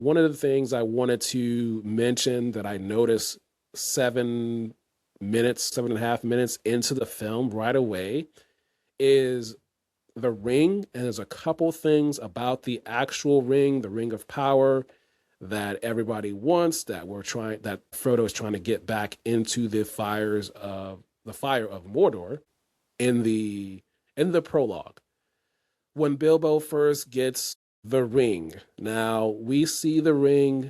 One of the things I wanted to mention that I noticed 7 minutes, 7.5 minutes into the film right away is the ring. And there's a couple things about the actual ring, the ring of power that everybody wants, that Frodo is trying to get back into the fire of Mordor in the prologue. When Bilbo first gets the ring, now we see the ring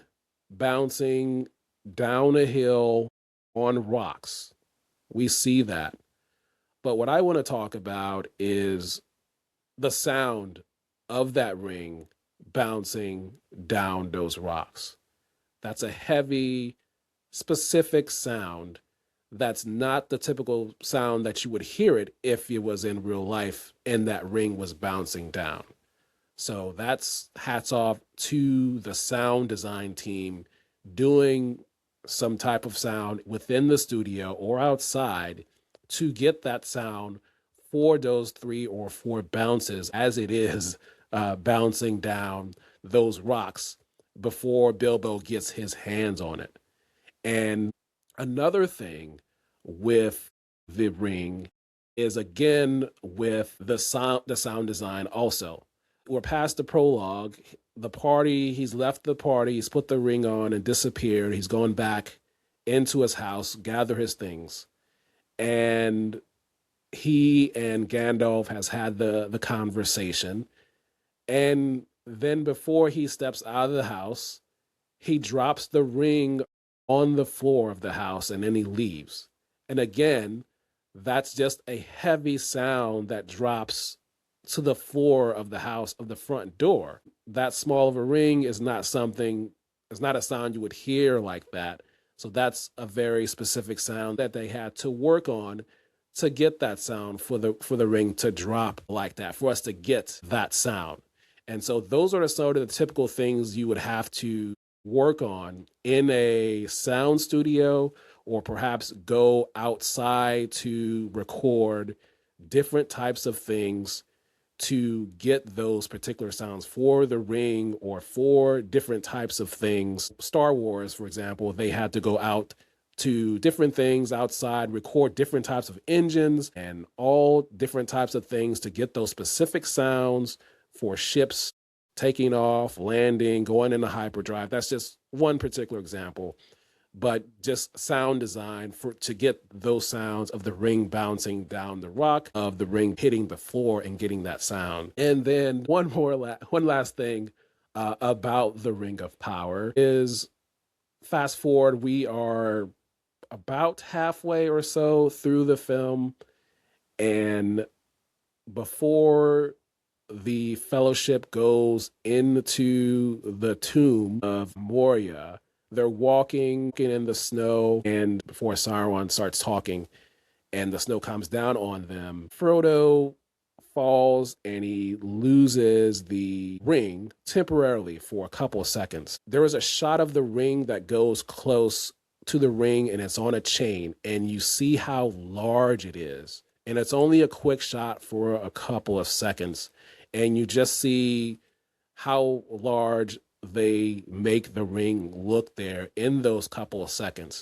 bouncing down a hill on rocks. We see that. But what I want to talk about is the sound of that ring bouncing down those rocks. That's a heavy, specific sound. That's not the typical sound that you would hear it if it was in real life and that ring was bouncing down. So that's hats off to the sound design team doing some type of sound within the studio or outside to get that sound for those 3 or 4 bounces as it is bouncing down those rocks before Bilbo gets his hands on it. And another thing with the ring is again with the sound design also. We're past the prologue. He's left the party, he's put the ring on and disappeared. He's going back into his house, gather his things. And he and Gandalf has had the conversation. And then before he steps out of the house, he drops the ring on the floor of the house and then he leaves. And again, that's just a heavy sound that drops to the floor of the house of the front door. That small of a ring is not it's not a sound you would hear like that. So that's a very specific sound that they had to work on to get that sound for the ring to drop like that, for us to get that sound. And so those are the sort of the typical things you would have to work on in a sound studio, or perhaps go outside to record different types of things to get those particular sounds for the ring or for different types of things. Star Wars, for example, they had to go out to different things outside, record different types of engines and all different types of things to get those specific sounds for ships taking off, landing, going into hyperdrive. That's just one particular example, but just sound design to get those sounds of the ring bouncing down the rock, of the ring hitting the floor and getting that sound. And then one last thing about the Ring of Power is, fast forward, we are about halfway or so through the film, and before the Fellowship goes into the tomb of Moria, they're walking in the snow, and before Sauron starts talking and the snow comes down on them, Frodo falls and he loses the ring temporarily for a couple of seconds. There is a shot of the ring that goes close to the ring and it's on a chain, and you see how large it is. And it's only a quick shot for a couple of seconds, and you just see how large they make the ring look there in those couple of seconds.